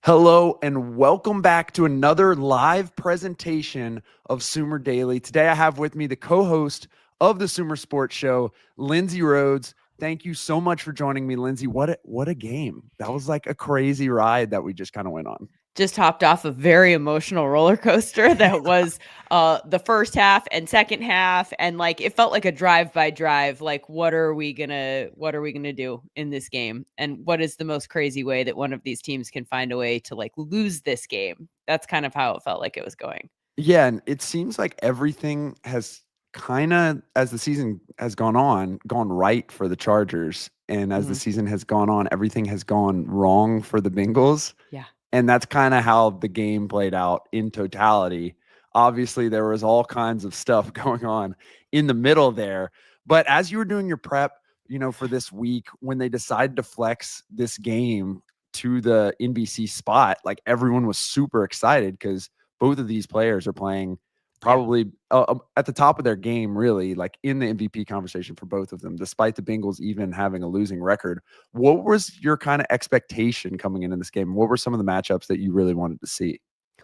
Hello and welcome back to another live presentation of Sumer Daily. Today I have with me the co-host of the SumerSports Show, Lindsay Rhodes. Thank you so much for joining me, Lindsay. What a game. That was like a crazy ride that we just kind of went on. Just hopped off a very emotional roller coaster that was the first half and second half, and like it felt like a drive by drive. Like, what are we gonna do in this game, and what is the most crazy way that one of these teams can find a way to like lose this game? That's kind of how it felt like it was going. Yeah, and it seems like everything has kind of, as the season has gone right for the Chargers, and as the season has gone on, everything has gone wrong for the Bengals. Yeah. And that's kind of how the game played out in totality. Obviously, there was all kinds of stuff going on in the middle there. But as you were doing your prep, for this week, when they decided to flex this game to the NBC spot, like everyone was super excited because both of these players are playing probably at the top of their game, really, like in the MVP conversation for both of them, despite the Bengals even having a losing record. What was your kind of expectation coming into this game? What were some of the matchups that you really wanted to see?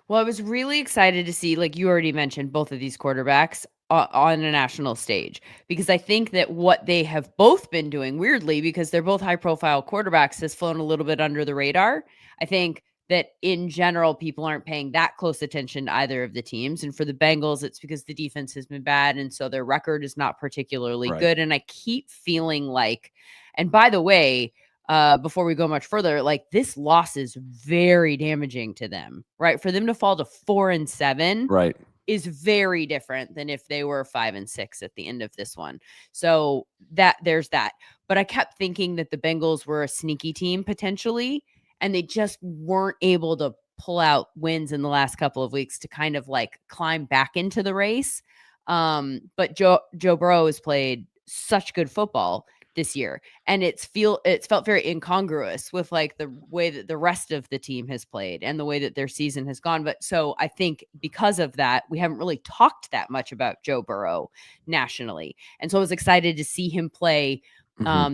Well, I was really excited to see, like you already mentioned, both of these quarterbacks on a national stage, because I think that what they have both been doing, weirdly, because they're both high profile quarterbacks, has flown a little bit under the radar. I think that in general, people aren't paying that close attention to either of the teams. And for the Bengals, it's because the defense has been bad. And so their record is not particularly good. And I keep feeling like, and by the way, before we go much further, like this loss is very damaging to them, right? For them to fall to 4-7 Right. is very different than if they were 5-6 at the end of this one. So there's that. But I kept thinking that the Bengals were a sneaky team potentially, and they just weren't able to pull out wins in the last couple of weeks to kind of like climb back into the race. But Joe Burrow has played such good football this year, and it's felt very incongruous with like the way that the rest of the team has played and the way that their season has gone. But so I think because of that, we haven't really talked that much about Joe Burrow nationally, and so I was excited to see him play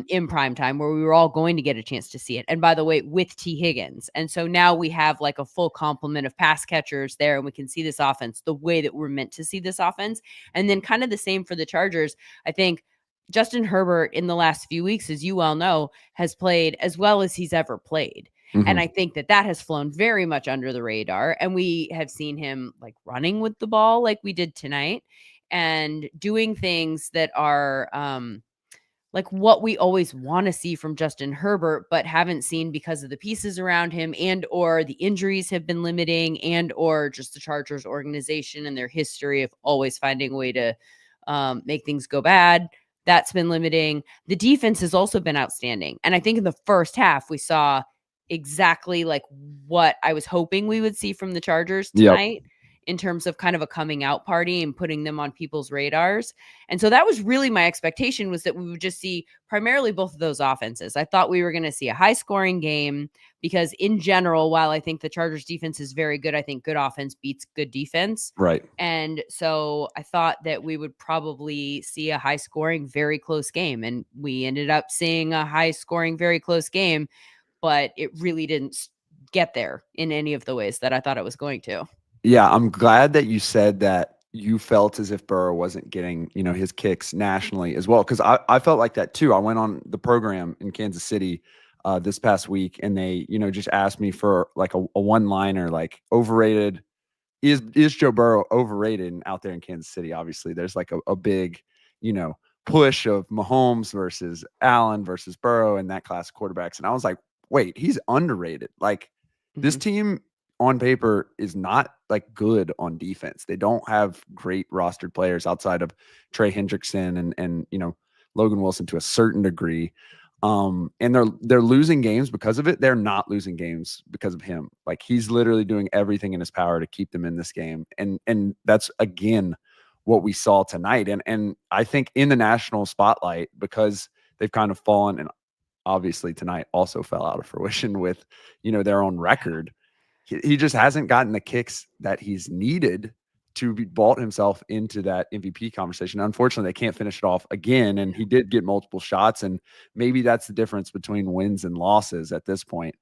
in prime time, where we were all going to get a chance to see it. And by the way, with T. Higgins. And so now we have like a full complement of pass catchers there, and we can see this offense the way that we're meant to see this offense. And then kind of the same for the Chargers. I think Justin Herbert in the last few weeks, as you well know, has played as well as he's ever played. And I think that has flown very much under the radar. And we have seen him like running with the ball like we did tonight and doing things that are like what we always want to see from Justin Herbert, but haven't seen because of the pieces around him and or the injuries have been limiting and or just the Chargers organization and their history of always finding a way to make things go bad. That's been limiting. The defense has also been outstanding. And I think in the first half, we saw exactly like what I was hoping we would see from the Chargers tonight in terms of kind of a coming out party and putting them on people's radars. And so that was really my expectation, was that we would just see primarily both of those offenses. I thought we were going to see a high scoring game because in general, while I think the Chargers defense is very good, I think good offense beats good defense. Right. And so I thought that we would probably see a high scoring, very close game. And we ended up seeing a high scoring, very close game, but it really didn't get there in any of the ways that I thought it was going to. Yeah, I'm glad that you said that you felt as if Burrow wasn't getting, his kicks nationally as well, because I felt like that too. I went on the program in Kansas City this past week, and they, just asked me for like a one-liner, like overrated. Is Joe Burrow overrated out there in Kansas City? Obviously, there's like a big, push of Mahomes versus Allen versus Burrow and that class of quarterbacks. And I was like, wait, he's underrated. Like this team on paper is not like good on defense. They don't have great rostered players outside of Trey Hendrickson and Logan Wilson to a certain degree. And they're losing games because of it. They're not losing games because of him. Like he's literally doing everything in his power to keep them in this game. And that's again what we saw tonight. And I think in the national spotlight, because they've kind of fallen, and obviously tonight also fell out of fruition with, their own record. He just hasn't gotten the kicks that he's needed to be vault himself into that MVP conversation. Unfortunately, they can't finish it off again. And he did get multiple shots, and maybe that's the difference between wins and losses at this point.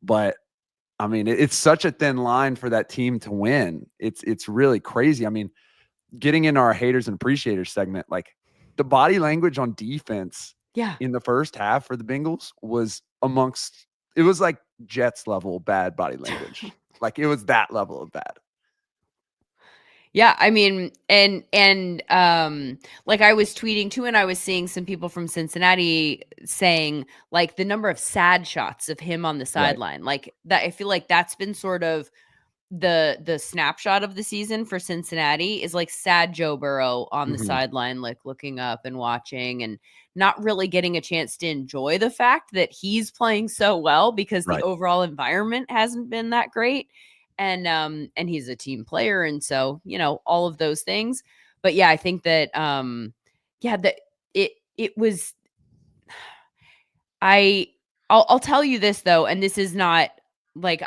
But I mean, it's such a thin line for that team to win. It's really crazy. I mean, getting into our haters and appreciators segment, like the body language on defense Yeah. in the first half for the Bengals was it was like Jets level bad body language. Like it was that level of bad. Yeah, I mean, and like I was tweeting too, and I was seeing some people from Cincinnati saying like the number of sad shots of him on the Right. sideline, like that. I feel like that's been sort of the snapshot of the season for Cincinnati is like sad Joe Burrow on the Mhm. sideline, like looking up and watching and not really getting a chance to enjoy the fact that he's playing so well because the Right. overall environment hasn't been that great. And he's a team player. And so, all of those things. But yeah, I think that that it was I I'll tell you this though, and this is not like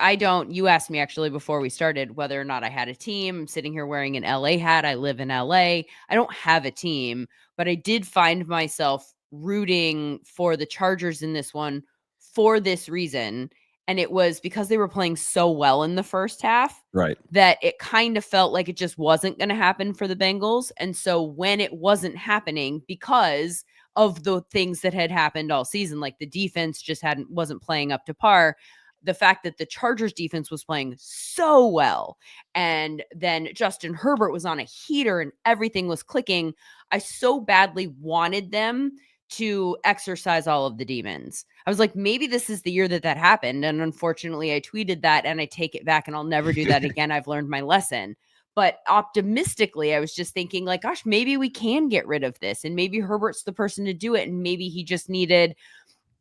you asked me actually before we started whether or not I had a team. I'm sitting here wearing an LA hat. I live in LA. I don't have a team, but I did find myself rooting for the Chargers in this one for this reason. And it was because they were playing so well in the first half Right. that it kind of felt like it just wasn't going to happen for the Bengals. And so when it wasn't happening because of the things that had happened all season, like the defense just wasn't playing up to par. The fact that the Chargers defense was playing so well, and then Justin Herbert was on a heater and everything was clicking. I so badly wanted them to exercise all of the demons. I was like, maybe this is the year that happened. And unfortunately, I tweeted that and I take it back and I'll never do that again. I've learned my lesson. But optimistically, I was just thinking like, gosh, maybe we can get rid of this. And maybe Herbert's the person to do it. And maybe he just needed,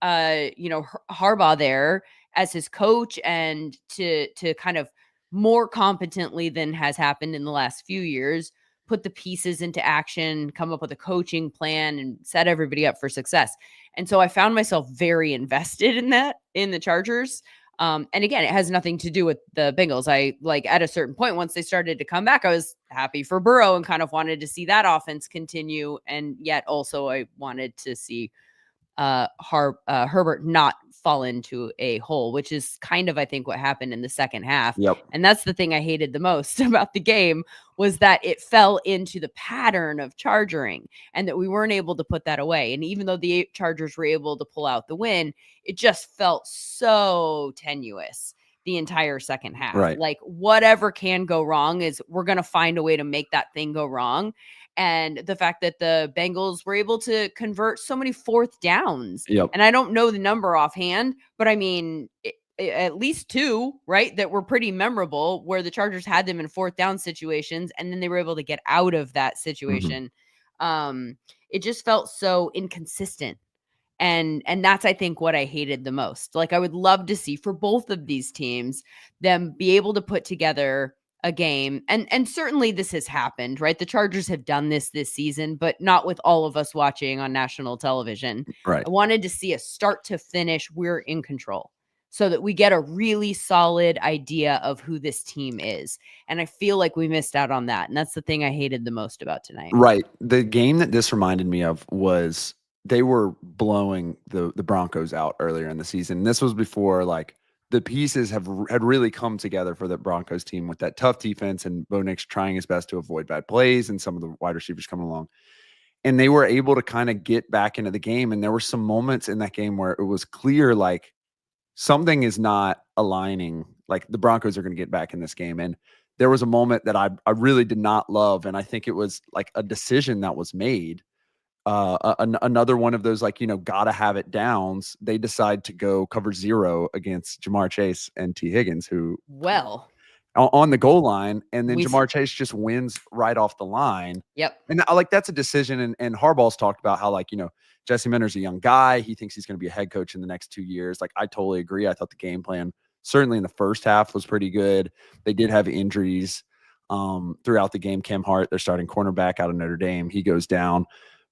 Harbaugh there as his coach and to kind of more competently than has happened in the last few years, put the pieces into action, come up with a coaching plan and set everybody up for success. And so I found myself very invested in the Chargers. And again, it has nothing to do with the Bengals. I like at a certain point, once they started to come back, I was happy for Burrow and kind of wanted to see that offense continue. And yet also I wanted to see Herbert not fall into a hole, which is kind of, I think, what happened in the second half. Yep. And that's the thing I hated the most about the game was that it fell into the pattern of charging and that we weren't able to put that away. And even though the Chargers were able to pull out the win, it just felt so tenuous the entire second half. Right. Like whatever can go wrong is we're going to find a way to make that thing go wrong. And the fact that the Bengals were able to convert so many fourth downs. Yep. And I don't know the number offhand, but I mean, at least two, right? That were pretty memorable where the Chargers had them in fourth down situations and then they were able to get out of that situation. It just felt so inconsistent. And that's, I think, what I hated the most. Like I would love to see for both of these teams, them be able to put together a game. And certainly this has happened, right? The Chargers have done this season, but not with all of us watching on national television. Right. I wanted to see a start to finish. We're in control so that we get a really solid idea of who this team is. And I feel like we missed out on that. And that's the thing I hated the most about tonight. Right. The game that this reminded me of was they were blowing the Broncos out earlier in the season. And this was before like the pieces had really come together for the Broncos team with that tough defense and Bo Nix trying his best to avoid bad plays and some of the wide receivers coming along. And they were able to kind of get back into the game. And there were some moments in that game where it was clear like something is not aligning. Like the Broncos are going to get back in this game. And there was a moment that I really did not love. And I think it was like a decision that was made. Another one of those, like, gotta have it downs. They decide to go cover 0 against Jamar Chase and T. Higgins, who on the goal line, and then Jamar Chase just wins right off the line. Yep. And like that's a decision. And Harbaugh's talked about how Jesse Minter's a young guy. He thinks he's going to be a head coach in the next 2 years. Like I totally agree. I thought the game plan certainly in the first half was pretty good. They did have injuries throughout the game. Cam Hart, their starting cornerback out of Notre Dame, he goes down.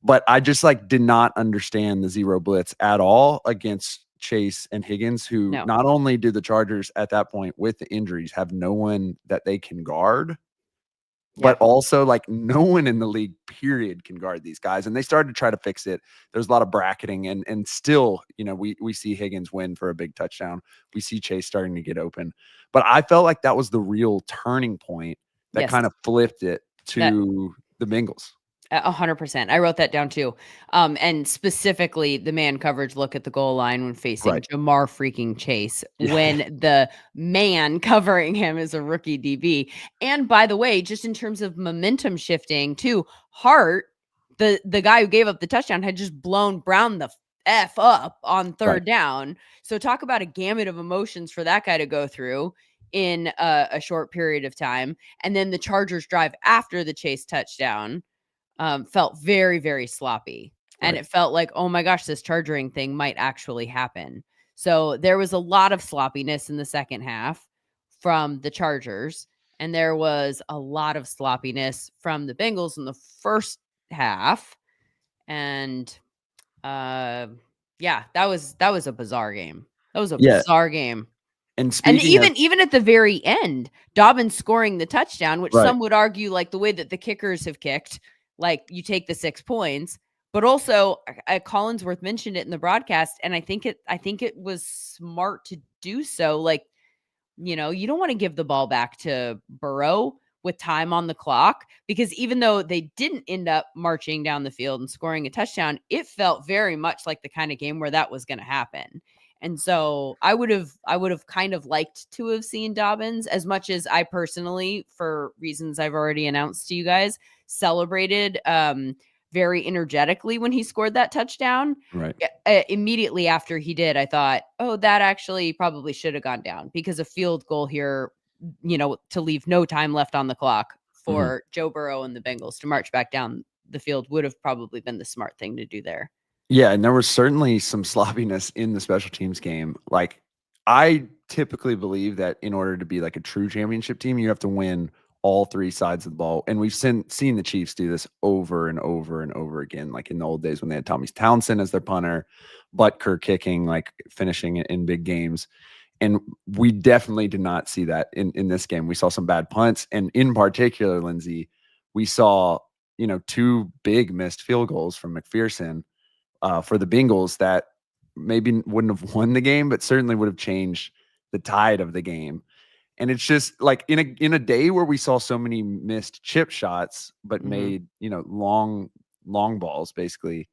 But I just did not understand the 0 blitz at all against Chase and Higgins, who not only do the Chargers at that point with the injuries have no one that they can guard, but also like no one in the league period can guard these guys, and they started to try to fix it. There's a lot of bracketing, and still, we see Higgins win for a big touchdown. We see Chase starting to get open, but I felt like that was the real turning point that kind of flipped it to the Bengals. 100%. I wrote that down too. And specifically the man coverage look at the goal line when facing Jamar freaking Chase, when the man covering him is a rookie DB. And by the way, just in terms of momentum shifting too, Hart, the guy who gave up the touchdown, had just blown Brown the F up on third down. So talk about a gamut of emotions for that guy to go through in a short period of time. And then the Chargers drive after the Chase touchdown felt very, very sloppy. And it felt like, oh my gosh, this charging thing might actually happen. So there was a lot of sloppiness in the second half from the Chargers. And there was a lot of sloppiness from the Bengals in the first half. And that was a bizarre game. That was a bizarre game. And even at the very end, Dobbins scoring the touchdown, which some would argue, like the way that the kickers have kicked, like you take the 6 points, but also Collinsworth mentioned it in the broadcast. And I think it was smart to do so. Like, you don't want to give the ball back to Burrow with time on the clock, because even though they didn't end up marching down the field and scoring a touchdown, it felt very much like the kind of game where that was going to happen. And so I would have kind of liked to have seen Dobbins, as much as I personally, for reasons I've already announced to you guys, celebrated very energetically when he scored that touchdown. Immediately after he did, I thought, oh, that actually probably should have gone down, because a field goal here, to leave no time left on the clock for Joe Burrow and the Bengals to march back down the field would have probably been the smart thing to do there. Yeah, and there was certainly some sloppiness in the special teams game. Like, I typically believe that in order to be like a true championship team, you have to win all 3 sides of the ball. And we've seen the Chiefs do this over and over and over again, like in the old days when they had Tommy Townsend as their punter, Butker kicking, like finishing in big games. And we definitely did not see that in this game. We saw some bad punts. And in particular, Lindsay, we saw, 2 big missed field goals from McPherson for the Bengals that maybe wouldn't have won the game, but certainly would have changed the tide of the game. And it's just like in a day where we saw so many missed chip shots, but made, long balls, basically,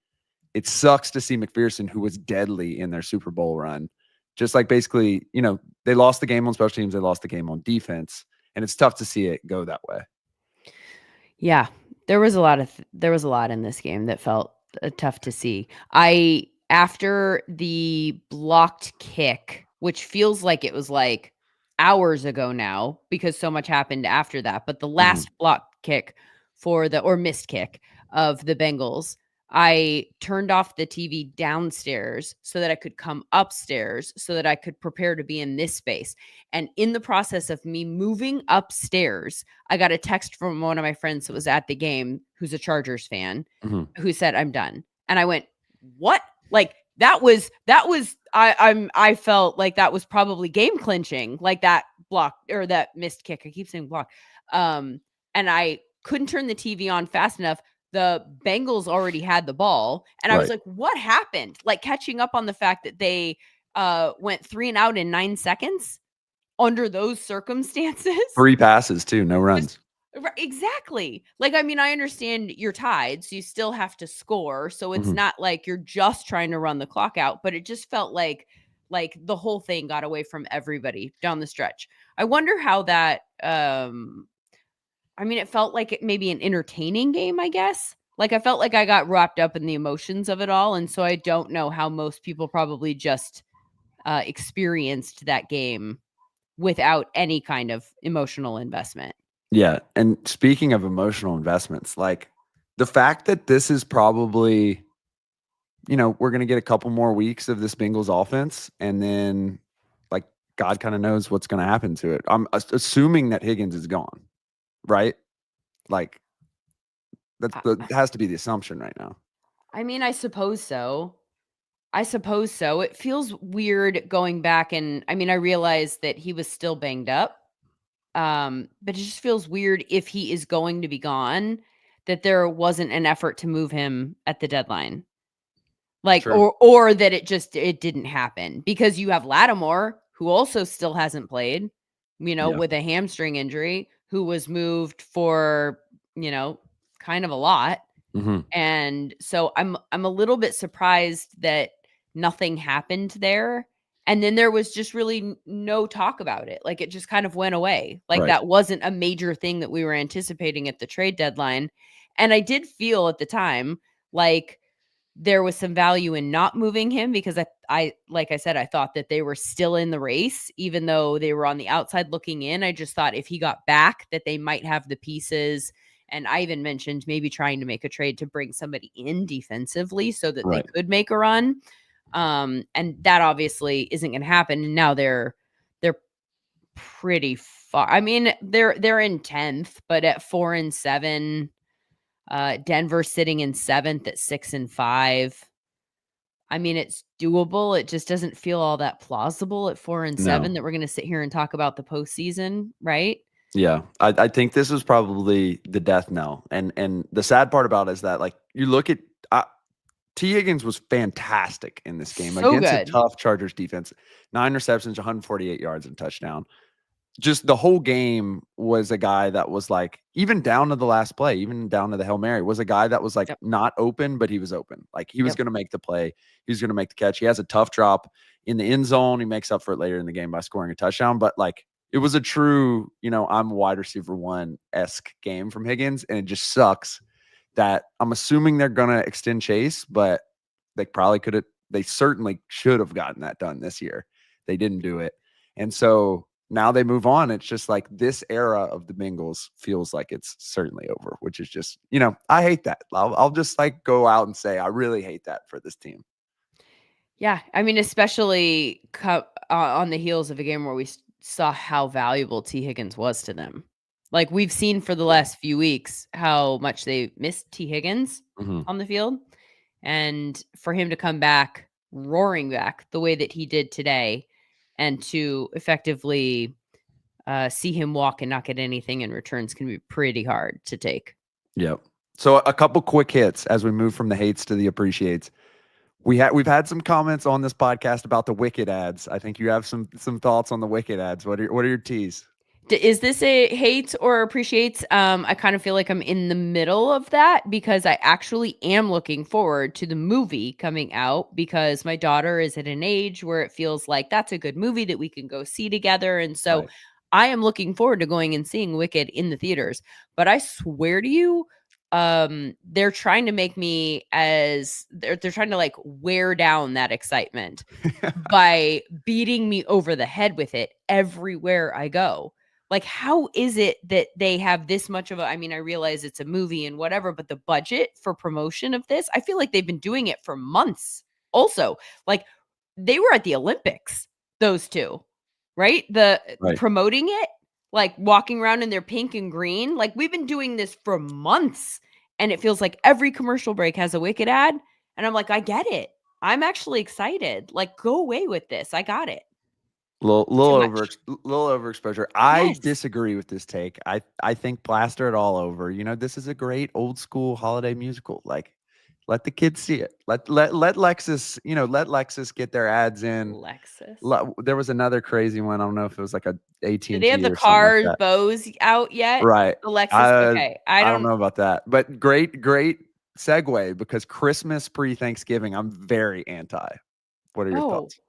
it sucks to see McPherson, who was deadly in their Super Bowl run, just like basically, they lost the game on special teams, they lost the game on defense, and it's tough to see it go that way. Yeah, there was a lot in this game that felt tough to see. After the blocked kick, which feels like it was like hours ago now, because so much happened after that, but the last blocked kick or missed kick of the Bengals, I turned off the TV downstairs so that I could come upstairs so that I could prepare to be in this space. And in the process of me moving upstairs, I got a text from one of my friends that was at the game, who's a Chargers fan, who said, "I'm done." And I went, "What?" Like that was I felt like that was probably game clinching, like that block or that missed kick. I keep saying block. And I couldn't turn the TV on fast enough. The Bengals already had the ball. And I was like, what happened? Like catching up on the fact that they went 3 and out in 9 seconds under those circumstances. 3 passes too, no runs. Exactly. Like, I mean, I understand you're tied, so you still have to score. So it's not like you're just trying to run the clock out, but it just felt like the whole thing got away from everybody down the stretch. I wonder how that, it felt like it maybe an entertaining game, I guess. Like, I felt like I got wrapped up in the emotions of it all. And so I don't know how most people probably just experienced that game without any kind of emotional investment. Yeah. And speaking of emotional investments, like the fact that this is probably, we're going to get a couple more weeks of this Bengals offense, and then like God kind of knows what's going to happen to it. I'm assuming that Higgins is gone, right? Like that has to be the assumption right now. I mean, I suppose so. It feels weird going back, and I mean, I realized that he was still banged up But it just feels weird if he is going to be gone that there wasn't an effort to move him at the deadline. Like, True. or that it didn't happen, because you have Lattimore, who also still hasn't played, Yeah. with a hamstring injury, who was moved for, kind of a lot. Mhm. And so I'm a little bit surprised that nothing happened there. And then there was just really no talk about it. Like, it just kind of went away. Like, Right. that wasn't a major thing that we were anticipating at the trade deadline. And I did feel at the time like there was some value in not moving him, because I like I said, I thought that they were still in the race, even though they were on the outside looking in. I just thought if he got back that they might have the pieces. And I even mentioned maybe trying to make a trade to bring somebody in defensively so that they Right. could make a run. And that obviously isn't going to happen. And now they're pretty far. I mean, they're in 10th, but at 4-7. Denver sitting in 7th at 6-5. I mean, it's doable. It just doesn't feel all that plausible at 4-7 No. that we're going to sit here and talk about the postseason, right? Yeah. I think this is probably the death knell. And the sad part about it is that, like, you look at T. Higgins was fantastic in this game So against a good. tough Chargers defense. 9 receptions, 148 yards and touchdown. Just the whole game was a guy that was like, even down to the last play, even down to the Hail Mary, was a guy that was like Yep. not open, but he was open. Like, he was Yep. going to make the play. He was going to make the catch. He has a tough drop in the end zone. He makes up for it later in the game by scoring a touchdown. But like, it was a true, I'm wide receiver one-esque game from Higgins. And it just sucks that I'm assuming they're going to extend Chase, but they certainly should have gotten that done this year. They didn't do it. And so now they move on. It's just like this era of the Bengals feels like it's certainly over, which is just, I hate that. I'll just like go out and say, I really hate that for this team. Yeah. I mean, especially on the heels of a game where we saw how valuable T. Higgins was to them. Like, we've seen for the last few weeks how much they missed T. Higgins on the field. And for him to come back, roaring back the way that he did today, and to effectively see him walk and not get anything in returns can be pretty hard to take. Yep. So a couple quick hits as we move from the hates to the appreciates. We've had some comments on this podcast about the Wicked ads. I think you have some thoughts on the Wicked ads. What are your teas? Is this a hate or appreciates? I kind of feel like I'm in the middle of that, because I actually am looking forward to the movie coming out, because my daughter is at an age where it feels like that's a good movie that we can go see together. And so Right. I am looking forward to going and seeing Wicked in the theaters. But I swear to you, they're trying to make me they're trying to like wear down that excitement by beating me over the head with it everywhere I go. Like, how is it that they have this much of I mean, I realize it's a movie and whatever, but the budget for promotion of this, I feel like they've been doing it for months. Also, like, they were at the Olympics, those two, right? Right. Promoting it, like walking around in their pink and green. Like, we've been doing this for months, and it feels like every commercial break has a Wicked ad. And I'm like, I get it. I'm actually excited. Like, go away with this. I got it. Little Too little much. overexposure. I Yes. disagree with this take. I think plaster it all over. This is a great old school holiday musical. Like, let the kids see it. Let Lexus, let Lexus get their ads in. Lexus. There was another crazy one. I don't know if it was like a Do they have AT&T the or something like cars, that. bows out yet? Right. Alexis. Okay. I I don't don't. know about that, but great segue, because Christmas pre-Thanksgiving, I'm very anti. What are your Oh, thoughts?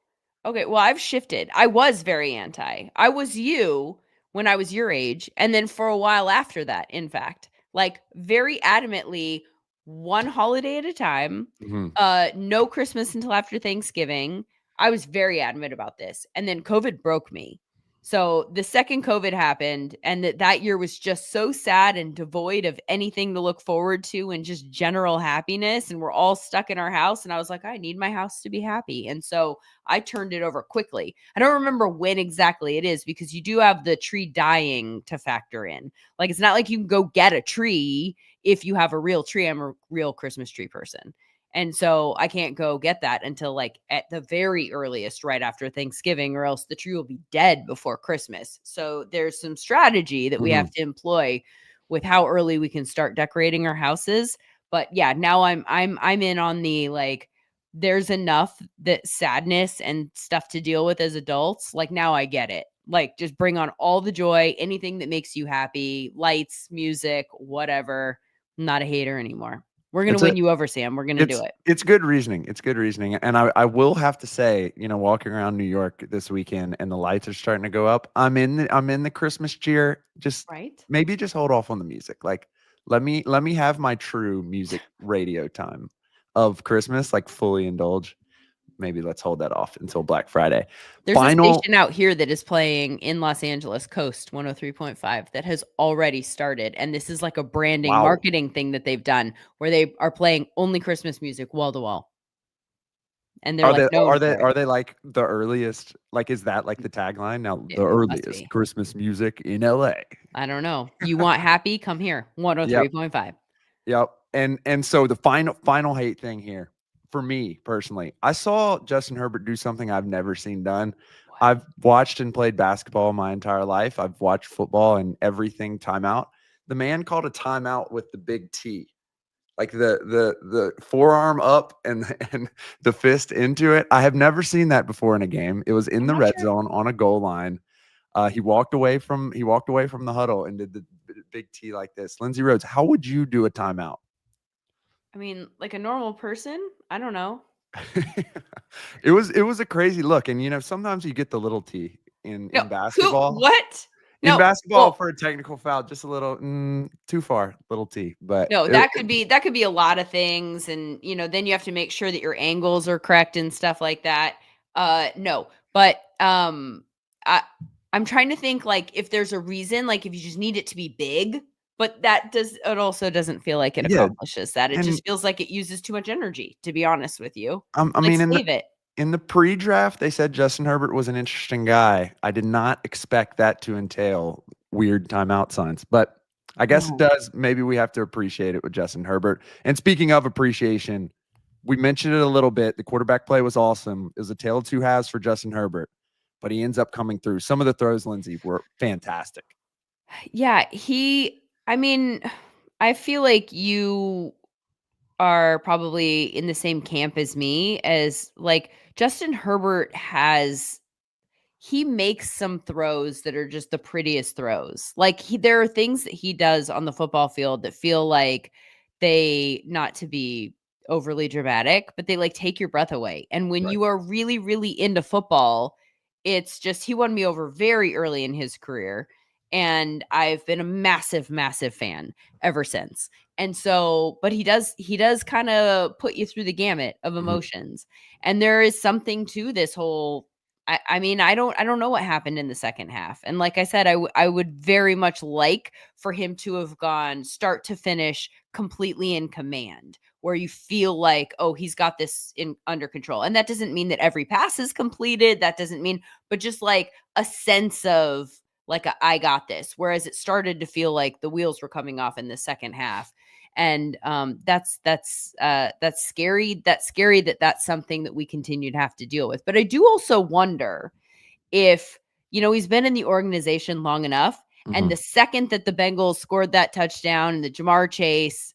okay. Well, I've shifted. I was very anti. I was you when I was your age. And then for a while after that, in fact, like, very adamantly, one holiday at a time, Mhm. no Christmas until after Thanksgiving. I was very adamant about this. And then COVID broke me. So the second COVID happened, and that year was just so sad and devoid of anything to look forward to and just general happiness. And we're all stuck in our house. And I was like, I need my house to be happy. And so I turned it over quickly. I don't remember when exactly it is, because you do have the tree dying to factor in. Like, it's not like you can go get a tree if you have a real tree. I'm a real Christmas tree person. And so I can't go get that until like at the very earliest right after Thanksgiving, or else the tree will be dead before Christmas. So there's some strategy that we Mhm. have to employ with how early we can start decorating our houses. But yeah, now I'm in on the like there's enough that sadness and stuff to deal with as adults. Like now I get it. Like just bring on all the joy, anything that makes you happy, lights, music, whatever. I'm not a hater anymore. We're going to It's a win you over, Sam. We're going to do it. it's good reasoning. It's good reasoning. And I will have to say, you know, walking around New York this weekend and the lights are starting to go up. I'm in the Christmas cheer. Just Right? maybe just hold off on the music. Like let me have my true music radio time of Christmas, like fully indulge. Maybe let's hold that off until Black Friday. There's a Final station out here that is playing in Los Angeles, Coast 103.5, that has already started. And this is like a branding, wow. marketing thing that they've done where they are playing only Christmas music wall to wall. And they're like known for it. Are they like the earliest? Like, is that like the tagline now? It The must earliest be. Christmas music in LA. I don't know. You want happy? Come here. Yep. 103.5. Yep. And so the final hate thing here for me personally, I saw Justin Herbert do something I've never seen done. I've watched and played basketball my entire life. I've watched football and everything timeout. The man called a timeout with the big T. Like the forearm up and and the fist into it. I have never seen that before in a game. It was in I'm the not red sure. zone on a goal line. He walked away from the huddle and did the big T like this. Lindsay Rhodes, how would you do a timeout? I mean, like a normal person, I don't know. It was a crazy look, and you know sometimes you get the little T in No, who, basketball. what? In No, basketball well, for a technical foul, just a little too far, little T. But no, that could be a lot of things. And, you know, then you have to make sure that your angles are correct and stuff like that. No, but, I'm trying to think like if there's a reason, like if you just need it to be big, but it also doesn't feel like it yeah, accomplishes that. It and just feels like it uses too much energy, to be honest with you. I Like mean save it. in the pre-draft, they said Justin Herbert was an interesting guy. I did not expect that to entail weird timeout signs, but I guess it No. does. Maybe we have to appreciate it with Justin Herbert. And speaking of appreciation, we mentioned it a little bit. The quarterback play was awesome. It was a tale of two halves for Justin Herbert, but he ends up coming through. Some of the throws, Lindsay, were fantastic. Yeah, I mean, I feel like you are probably in the same camp as me as like Justin Herbert he makes some throws that are just the prettiest throws. Like there are things that he does on the football field that feel like they not to be overly dramatic, but they like take your breath away. And when Right. you are really really into football, it's just he won me over very early in his career and I've been a massive fan ever since. And so, but he does kind of put you through the gamut of Mhm. emotions. And there is something to this whole I mean, I don't know what happened in the second half. And like I said, I would very much like for him to have gone start to finish completely in command, where you feel like, oh, he's got this in under control. And that doesn't mean that every pass is completed. That doesn't mean, but just like a sense of like I got this. Whereas it started to feel like the wheels were coming off in the second half. And that's scary. That's scary that that's something that we continue to have to deal with. But I do also wonder if, you know, he's been in the organization long enough, and Mhm. the second that the Bengals scored that touchdown and the Jamar Chase,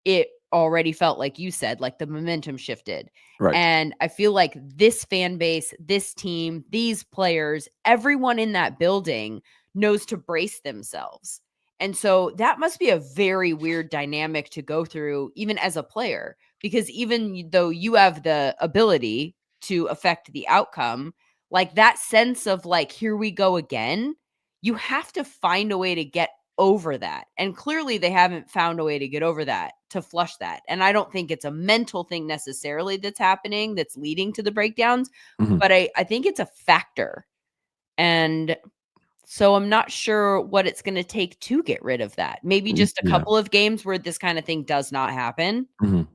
it already felt like you said, like the momentum shifted. Right. And I feel like this fan base, this team, these players, everyone in that building knows to brace themselves. And so that must be a very weird dynamic to go through, even as a player, because even though you have the ability to affect the outcome, like that sense of like, here we go again, you have to find a way to get over that. And clearly they haven't found a way to get over that, to flush that. And I don't think it's a mental thing necessarily that's happening that's leading to the breakdowns, Mhm. but I think it's a factor. And so I'm not sure what it's going to take to get rid of that. Maybe just a Yeah. couple of games where this kind of thing does not happen. Mhm.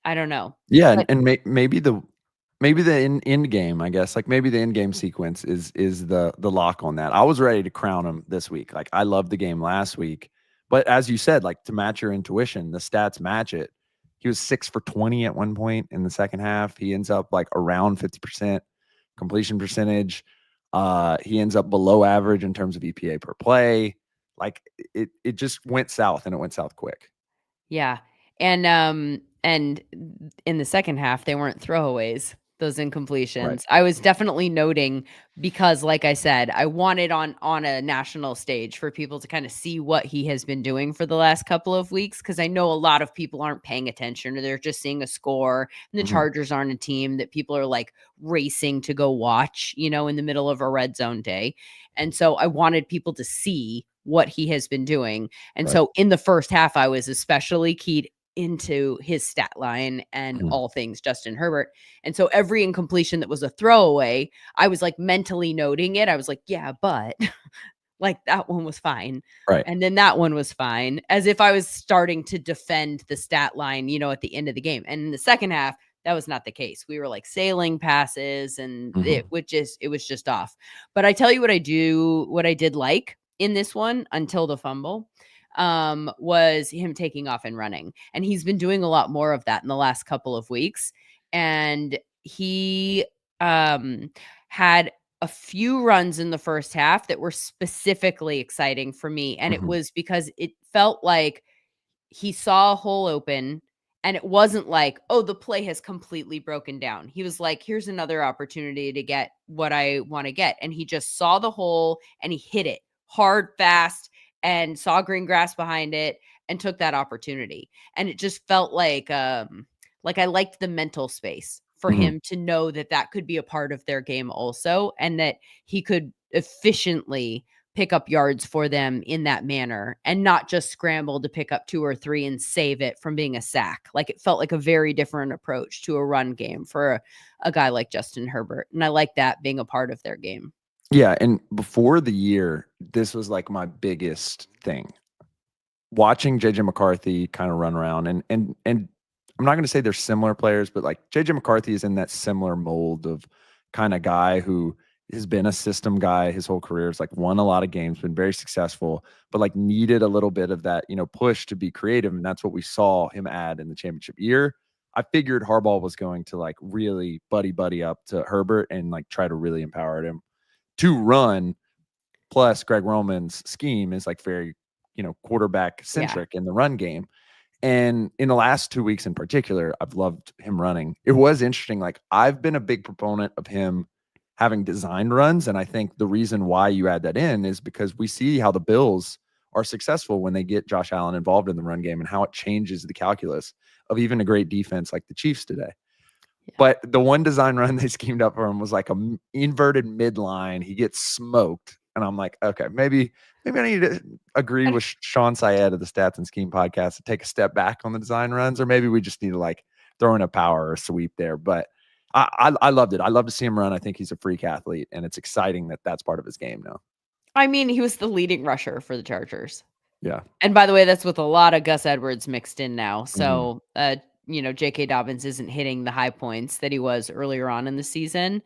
I don't know. Yeah, But and maybe the end game, I guess, like maybe the end game sequence is the lock on that. I was ready to crown him this week. Like I loved the game last week, but as you said, like to match your intuition, the stats match it. He was 6 for 20 at one point in the second half. He ends up like around 50% completion percentage. He ends up below average in terms of EPA per play. Like it just went south, and it went south quick. Yeah. And in the second half, they weren't throwaways, those incompletions. Right. I was definitely noting because, like I said, I wanted on a national stage for people to kind of see what he has been doing for the last couple of weeks, because I know a lot of people aren't paying attention, or they're just seeing a score, and the Mhm. Chargers aren't a team that people are like racing to go watch, in the middle of a red zone day. And so I wanted people to see what he has been doing. And Right. so in the first half, I was especially keyed into his stat line and Mhm. all things Justin Herbert. And so every incompletion that was a throwaway, I was like mentally noting it. I was like, yeah, but like that one was fine. Right. And then that one was fine, as if I was starting to defend the stat line, at the end of the game. And in the second half, that was not the case. We were like sailing passes, and Mhm. it was just off. But I tell you what I did like in this one until the fumble was him taking off and running. And he's been doing a lot more of that in the last couple of weeks. And he had a few runs in the first half that were specifically exciting for me. And it Mhm. was because it felt like he saw a hole open, and it wasn't like, oh, the play has completely broken down. He was like, here's another opportunity to get what I want to get. And he just saw the hole and he hit it hard, fast, and saw green grass behind it and took that opportunity. And it just felt like I liked the mental space for Mhm. him to know that that could be a part of their game also, and that he could efficiently pick up yards for them in that manner, and not just scramble to pick up 2 or 3 and save it from being a sack. Like, it felt like a very different approach to a run game for a guy like Justin Herbert. And I like that being a part of their game. Yeah, and before the year, this was like my biggest thing. Watching JJ McCarthy kind of run around, and I'm not going to say they're similar players, but like JJ McCarthy is in that similar mold of kind of guy who has been a system guy his whole career. Has like won a lot of games, been very successful, but like needed a little bit of that, push to be creative, and that's what we saw him add in the championship year. I figured Harbaugh was going to like really buddy up to Herbert and like try to really empower him to run. Plus, Greg Roman's scheme is like very, quarterback centric in the run game. And in the last 2 weeks in particular, I've loved him running. It was interesting. Like, I've been a big proponent of him having designed runs. And I think the reason why you add that in is because we see how the Bills are successful when they get Josh Allen involved in the run game, and how it changes the calculus of even a great defense like the Chiefs today. Yeah. But the one design run they schemed up for him was like a inverted midline. He gets smoked. And I'm like, okay, maybe I need to agree with Sean Syed of the Stats and Scheme podcast to take a step back on the design runs, or maybe we just need to like throw in a power or a sweep there. But I loved it. I love to see him run. I think he's a freak athlete, and it's exciting that that's part of his game now. I mean, he was the leading rusher for the Chargers. Yeah. And by the way, that's with a lot of Gus Edwards mixed in now. So, J.K. Dobbins isn't hitting the high points that he was earlier on in the season.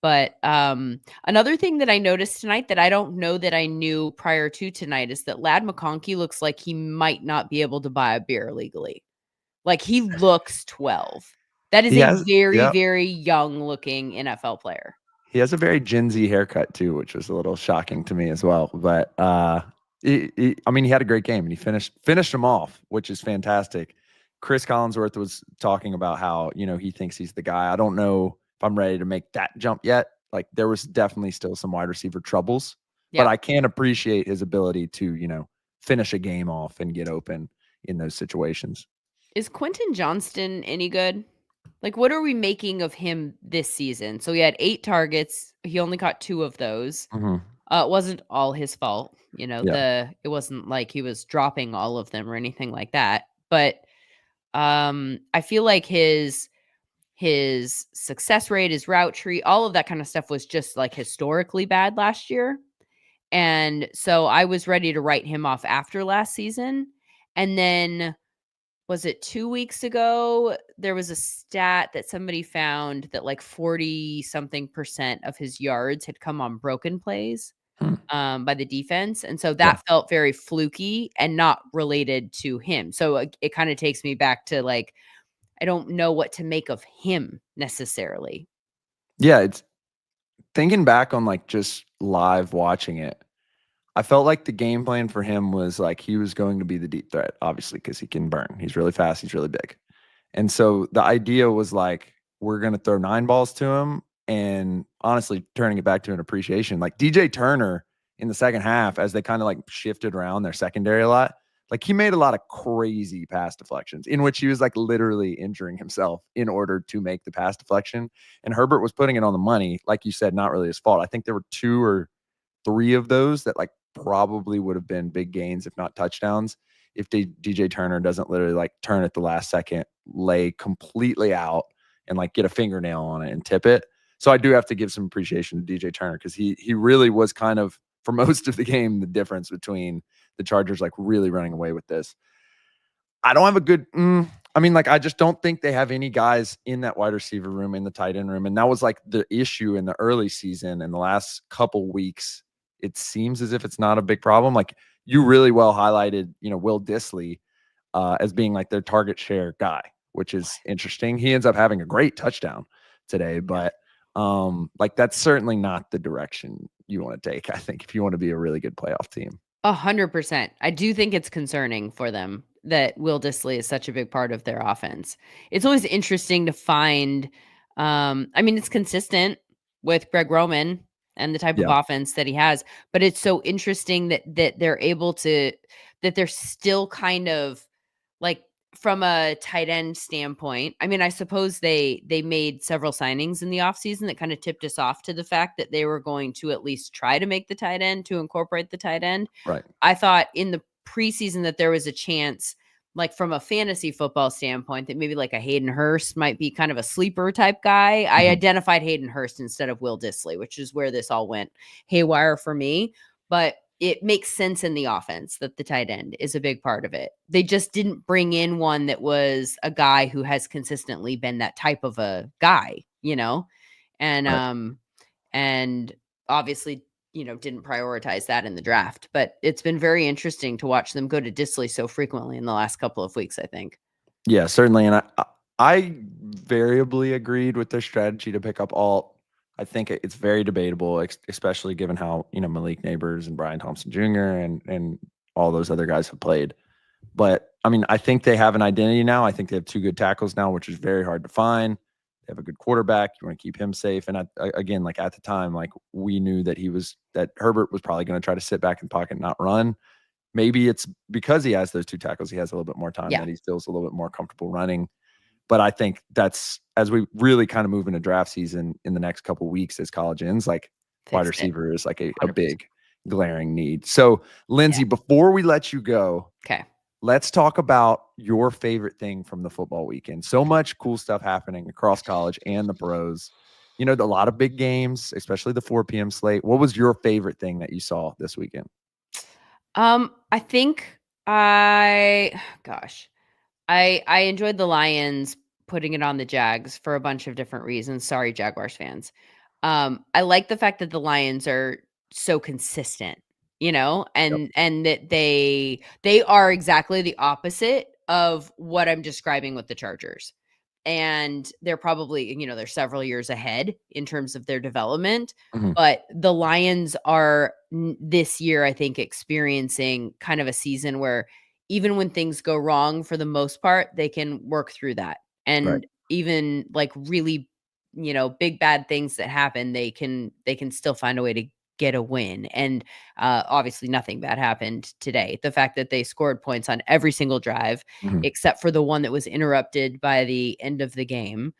But another thing that I noticed tonight that I don't know that I knew prior to tonight is that Ladd McConkey looks like he might not be able to buy a beer legally. Like, he looks 12. That is He a has, very, yeah, very young looking NFL player. he has a very Gen Z haircut too, which was a little shocking to me as well. But I mean, he had a great game, and he finished him off, which is fantastic. Chris Collinsworth was talking about how he thinks he's the guy. I don't know if I'm ready to make that jump yet. Like, there was definitely still some wide receiver troubles, but Yeah. I can appreciate his ability to finish a game off and get open in those situations. Is Quentin Johnston any good? Like, what are we making of him this season? So he had 8 targets. He only caught 2 of those. Mm-hmm. It wasn't all his fault. Yeah. It wasn't like he was dropping all of them or anything like that. But I feel like his success rate, his route tree, all of that kind of stuff was just like historically bad last year. And so I was ready to write him off after last season. And then, was it 2 weeks ago, there was a stat that somebody found that like 40 something % of his yards had come on broken plays. Hmm. by the defense. And so Yeah. that felt very fluky and not related to him. So it kind of takes me back to like, I don't know what to make of him necessarily. Yeah. It's thinking back on like just live watching it. I felt like the game plan for him was like he was going to be the deep threat, obviously, because he can burn. He's really fast. He's really big. And so the idea was like, we're going to throw 9 balls to him. And honestly, turning it back to an appreciation, like DJ Turner in the second half, as they kind of like shifted around their secondary a lot, like he made a lot of crazy pass deflections in which he was like literally injuring himself in order to make the pass deflection. And Herbert was putting it on the money. Like you said, not really his fault. I think there were 2 or 3 of those that like probably would have been big gains, if not touchdowns, if DJ Turner doesn't literally like turn at the last second, lay completely out and like get a fingernail on it and tip it. So I do have to give some appreciation to DJ Turner because he really was kind of, for most of the game, the difference between the Chargers like really running away with this. I don't have a good I mean, like, I just don't think they have any guys in that wide receiver room, in the tight end room. And that was like the issue in the early season. In the last couple weeks, it seems as if it's not a big problem. Like you really well highlighted, Will Dissly as being like their target share guy, which is interesting. He ends up having a great touchdown today, but like that's certainly not the direction you want to take, I think, if you want to be a really good playoff team. 100%. I do think it's concerning for them that Will Dissly is such a big part of their offense. It's always interesting to find. I mean, it's consistent with Greg Roman and the type of Yeah. offense that he has, but it's so interesting that they're able to, that they're still kind of like, from a tight end standpoint. I mean, I suppose they made several signings in the offseason that kind of tipped us off to the fact that they were going to at least try to make the tight end, to incorporate the tight end. Right. I thought in the preseason that there was a chance, like from a fantasy football standpoint, that maybe like a Hayden Hurst might be kind of a sleeper type guy. I identified Hayden Hurst instead of Will Dissly, which is where this all went haywire for me. But it makes sense in the offense that the tight end is a big part of it. They just didn't bring in one that was a guy who has consistently been that type of a guy, and Right. and obviously, didn't prioritize that in the draft. But it's been very interesting to watch them go to Dissly so frequently in the last couple of weeks, I think. Yeah, certainly. And I variably agreed with their strategy to pick up Alt. I think it's very debatable, especially given how, Malik Neighbors and Brian Thompson Jr. and all those other guys have played. But I mean, I think they have an identity now. I think they have 2 good tackles now, which is very hard to find. They have a good quarterback. You want to keep him safe. And again, like at the time, like we knew that Herbert was probably going to try to sit back in pocket and not run. Maybe it's because he has those 2 tackles, he has a little bit more time, that he feels a little bit more comfortable running. But I think that's, as we really kind of move into draft season in the next couple of weeks as college ends, like wide receiver is like a big glaring need. So Lindsay, before we let you go, okay, let's talk about your favorite thing from the football weekend. So much cool stuff happening across college and the pros. A lot of big games, especially the 4 p.m. slate. What was your favorite thing that you saw this weekend? I think I enjoyed the Lions putting it on the Jags for a bunch of different reasons. Sorry, Jaguars fans. I like the fact that the Lions are so consistent, and that they are exactly the opposite of what I'm describing with the Chargers. And they're probably, they're several years ahead in terms of their development. But the Lions are this year, I think, experiencing kind of a season where even when things go wrong, for the most part, they can work through that. Right. And even like really, big bad things that happen, they can still find a way to get a win. And obviously nothing bad happened today. The fact that they scored points on every single drive, except for the one that was interrupted by the end of the game.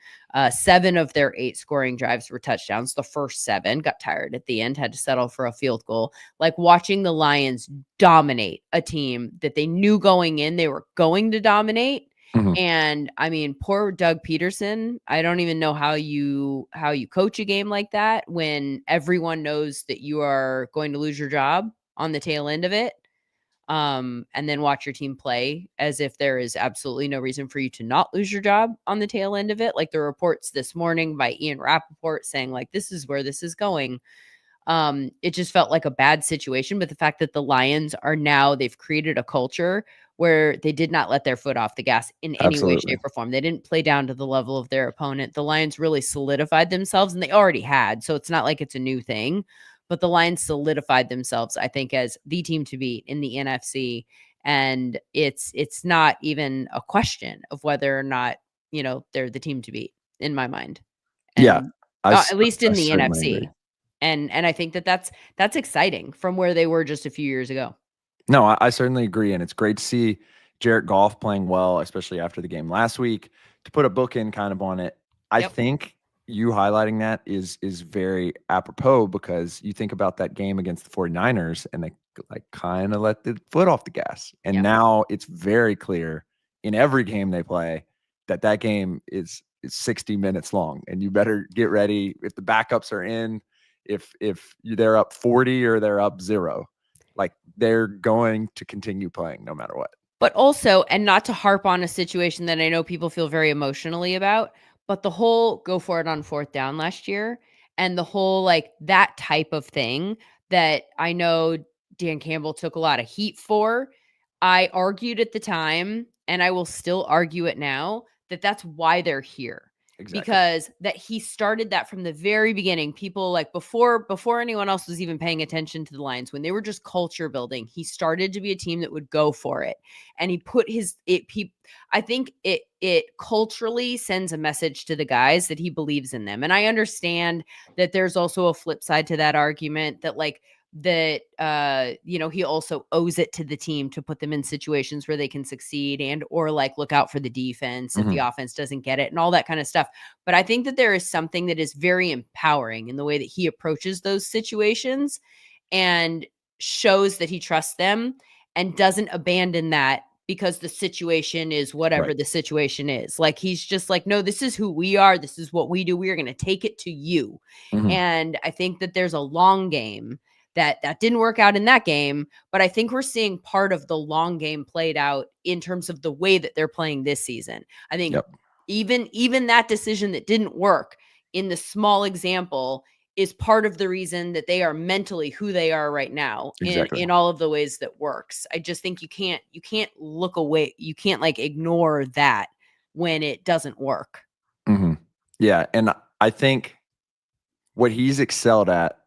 7 of their 8 scoring drives were touchdowns. The first 7 got tired at the end, had to settle for a field goal. Like watching the Lions dominate a team that they knew going in they were going to dominate. And I mean, poor Doug Peterson. I don't even know how you coach a game like that when everyone knows that you are going to lose your job on the tail end of it. And then watch your team play as if there is absolutely no reason for you to not lose your job on the tail end of it. Like the reports this morning by Ian Rappaport saying like, this is where this is going. It just felt like a bad situation. But the fact that the Lions are now, they've created a culture where they did not let their foot off the gas in any way, Absolutely. shape, or form. They didn't play down to the level of their opponent. The Lions really solidified themselves, and they already had. So it's not like it's a new thing, but the Lions solidified themselves, I think, as the team to beat in the NFC. And it's not even a question of whether or not, they're the team to beat in my mind. Yeah, And I at least in I the certainly agree. NFC. And I think that's exciting from where they were just a few years ago. No, I certainly agree, and it's great to see Jared Goff playing well, especially after the game last week. To put a bookend kind of on it, I Yep. think you highlighting that is very apropos because you think about that game against the 49ers and they like kind of let the foot off the gas. And Yeah. now it's very clear in every game they play that that game is 60 minutes long and you better get ready if the backups are in, if they're up 40 or they're up 0. Like they're going to continue playing no matter what. But also, and not to harp on a situation that I know people feel very emotionally about, but the whole go for it on fourth down last year and the whole like that type of thing that I know Dan Campbell took a lot of heat for. I argued at the time, and I will still argue it now, that that's why they're here. Exactly. Because that he started that from the very beginning. People like before anyone else was even paying attention to the Lions, when they were just culture building, he started to be a team that would go for it. And he put I think it culturally sends a message to the guys that he believes in them. And I understand that there's also a flip side to that argument that like that he also owes it to the team to put them in situations where they can succeed and or like look out for the defense if the offense doesn't get it and all that kind of stuff. But I think that there is something that is very empowering in the way that he approaches those situations and shows that he trusts them and doesn't abandon that because the situation is whatever Right. the situation is. Like he's just like, no, this is who we are. This is what we do. We are going to take it to you. And I think that there's a long game that didn't work out in that game, but I think we're seeing part of the long game played out in terms of the way that they're playing this season. I think even that decision that didn't work in the small example is part of the reason that they are mentally who they are right now in all of the ways that works. I just think you can't look away. You can't like ignore that when it doesn't work. Yeah. And I think what he's excelled at,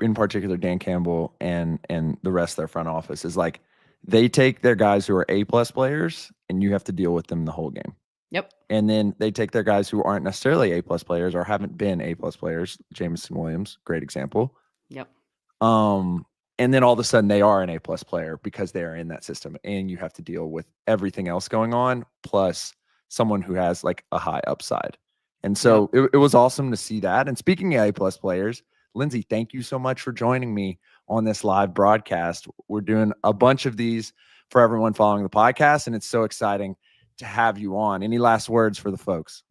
in particular, Dan Campbell and the rest of their front office, is like they take their guys who are A+ players and you have to deal with them the whole game. Yep. And then they take their guys who aren't necessarily A+ players or haven't been A+ players. Jameson Williams, great example. Yep. And then all of a sudden they are an A+ player because they are in that system and you have to deal with everything else going on, plus someone who has like a high upside. And so it was awesome to see that. And speaking of A+ players, Lindsay, thank you so much for joining me on this live broadcast. We're doing a bunch of these for everyone following the podcast, and it's so exciting to have you on. Any last words for the folks?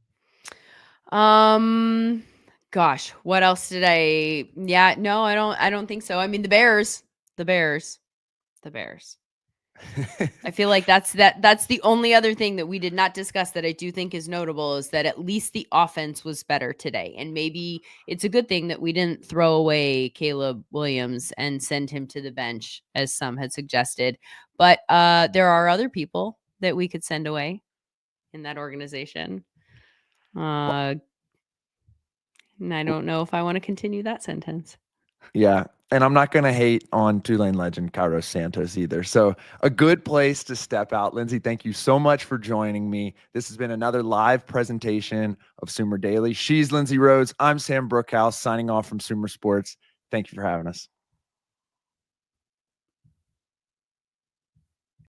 Gosh, what else did I? Yeah, no, I don't think so. I mean, the Bears. I feel like that's the only other thing that we did not discuss that I do think is notable is that at least the offense was better today. And maybe it's a good thing that we didn't throw away Caleb Williams and send him to the bench, as some had suggested. But there are other people that we could send away in that organization. And I don't know if I want to continue that sentence. Yeah. And I'm not going to hate on Tulane legend Kairos Santos either. So a good place to step out. Lindsay, thank you so much for joining me. This has been another live presentation of Sumer Daily. She's Lindsay Rhodes. I'm Sam Brookhouse signing off from Sumer Sports. Thank you for having us.